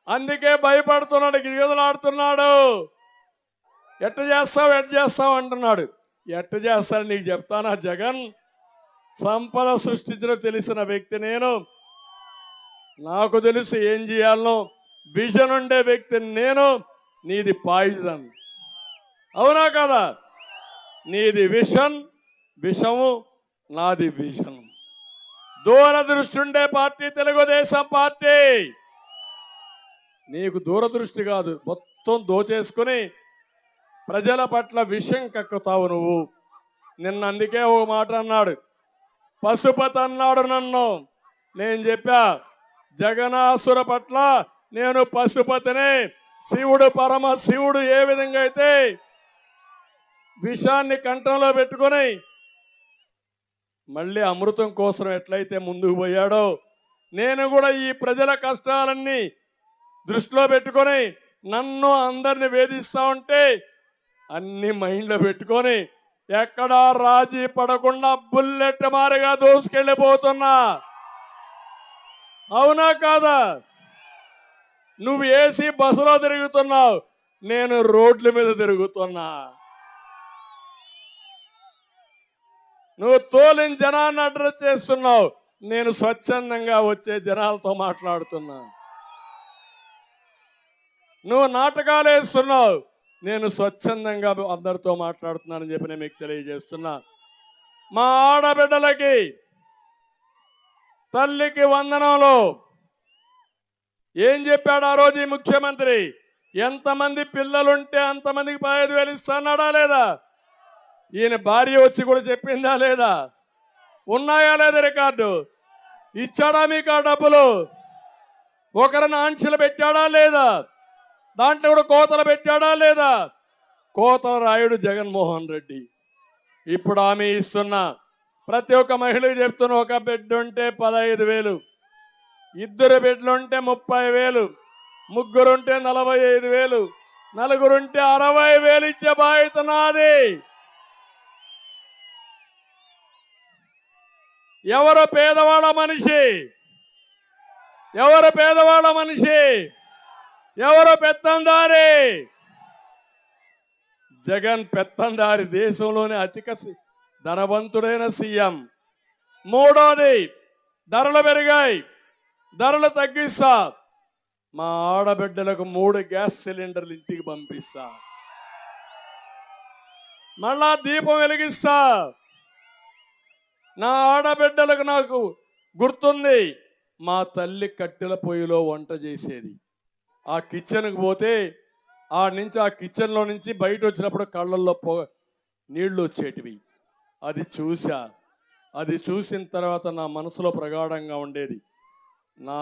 అందుకే భయపడుతున్నాడు, గిరిగదలాడుతున్నాడు. ఎట్ట చేస్తావు అంటున్నాడు. ఎట్ట చేస్తాను నీకు చెప్తానా జగన్? సంపద సృష్టించడం తెలిసిన వ్యక్తి నేను. నాకు తెలుసు ఏం చేయాలనో. విజన్ ఉండే వ్యక్తిని నేను. నీది పాయిజన్, అవునా కదా? నీది విషము, నాది విజన్. దూరదృష్టి ఉండే పార్టీ తెలుగుదేశం పార్టీ. నీకు దూరదృష్టి కాదు, మొత్తం దోచేసుకుని ప్రజల పట్ల విషం కక్కుతావు నువ్వు. నిన్న అందుకే ఓ మాట అన్నాడు, పశుపతి అన్నాడు నన్ను. నేను చెప్పా, జగనాసుర పట్ల నేను పశుపతిని. శివుడు పరమ శివుడు ఏ విధంగా అయితే విషాన్ని కంఠంలో పెట్టుకొని మళ్ళీ అమృతం కోసం ఎట్లయితే ముందుకు పోయాడో, నేను కూడా ఈ ప్రజల కష్టాలన్నీ దృష్టిలో పెట్టుకొని నన్ను అందరిని వేధిస్తా ఉంటే అన్ని మైండ్లో పెట్టుకొని ఎక్కడా రాజీ పడకుండా బుల్లెట్ మారిగా దూసుకెళ్ళిపోతున్నా. అవునా కాదా? నువ్వు ఏసీ బస్సులో తిరుగుతున్నావు, నేను రోడ్ల మీద తిరుగుతున్నా. నువ్వు తోలిన జనాన్ని అడ్రస్ చేస్తున్నావు, నేను స్వచ్ఛందంగా వచ్చే జనాలతో మాట్లాడుతున్నా. నువ్వు నాటకాలు వేస్తున్నావు, నేను స్వచ్ఛందంగా అందరితో మాట్లాడుతున్నానని చెప్పి నేను మీకు తెలియజేస్తున్నా. మా ఆడబిడ్డలకి తల్లికి వందనంలో ఏం చెప్పాడు ఆ రోజు ఈ ముఖ్యమంత్రి? ఎంతమంది పిల్లలుంటే అంతమందికి 15,000 ఇస్తున్నాడా లేదా? ఈయన భార్య వచ్చి కూడా చెప్పిందా లేదా? ఉన్నాయా లేదా రికార్డు? ఇచ్చాడా మీకు ఆ డబ్బులు? ఒకరిని ఆంక్షలు పెట్టాడా లేదా? దాంట్లో కూడా కోతలు పెట్టాడా లేదా? కోతల రాయుడు జగన్మోహన్ రెడ్డి. ఇప్పుడు ఆమె ఇస్తున్నా ప్రతి ఒక్క మహిళకి చెప్తున్న, ఒక బిడ్డ ఉంటే 15,000, 2 బిడ్డలుంటే 30,000, 3 ఉంటే 45,000, 4 ఉంటే 60,000 ఇచ్చే బాధ్యత నాది. ఎవరు పేదవాళ్ళ మనిషి? ఎవరు పేదవాళ్ళ మనిషి? ఎవరు పెత్తందారి? జగన్ పెత్తందారి, దేశంలోనే అధిక ధనవంతుడైన సీఎం. మూడోది, ధరలు పెరిగాయి, ధరలు తగ్గిస్తా. మా ఆడబిడ్డలకు 3 గ్యాస్ సిలిండర్లు ఇంటికి పంపిస్తా. మళ్ళా దీపం వెలిగిస్తా. నా ఆడబిడ్డలకు నాకు గుర్తుంది, మా తల్లి కట్టెల పొయ్యిలో వంట చేసేది. ఆ కిచెన్కి పోతే ఆ కిచెన్లో నుంచి బయట వచ్చినప్పుడు కళ్ళల్లో నీళ్లు వచ్చేటివి. అది చూసా. అది చూసిన తర్వాత నా మనసులో ప్రగాఢంగా ఉండేది, నా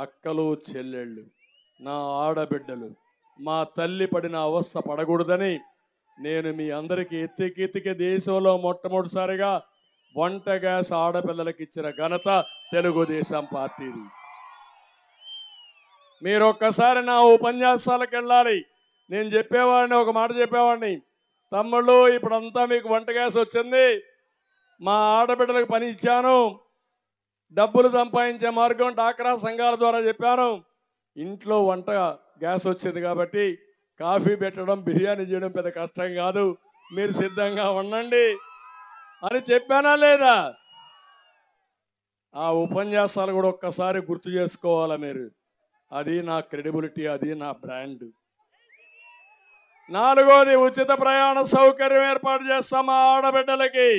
అక్కలు చెల్లెళ్ళు, నా ఆడబిడ్డలు, మా తల్లి పడిన అవస్థ పడకూడదని నేను మీ అందరికీ ఎత్తికి దేశంలో మొట్టమొదటిసారిగా వంట గ్యాస్ ఆడపిల్లలకి ఇచ్చిన ఘనత తెలుగుదేశం పార్టీది. మీరు ఒక్కసారి నా ఉపన్యాసాలకు వెళ్ళాలి. నేను చెప్పేవాడిని, ఒక మాట చెప్పేవాడిని, తమ్ముళ్ళు ఇప్పుడంతా మీకు వంట గ్యాస్ వచ్చింది, మా ఆడబిడ్డలకు పని ఇచ్చాను, డబ్బులు సంపాదించే మార్గం డాక్రా సంఘాల ద్వారా చెప్పాను, ఇంట్లో వంట గ్యాస్ వచ్చింది కాబట్టి కాఫీ పెట్టడం, బిర్యానీ చేయడం పెద్ద కష్టం కాదు, మీరు సిద్ధంగా ఉండండి అని చెప్పానా లేదా? ఆ ఉపన్యాసాలు కూడా ఒక్కసారి గుర్తు చేసుకోవాలా మీరు. అది నా క్రెడిబిలిటీ, అది నా బ్రాండ్. 4వది, ఉచిత ప్రయాణ సౌకర్యం ఏర్పాటు చేస్తాం మా ఆడబిడ్డలకి.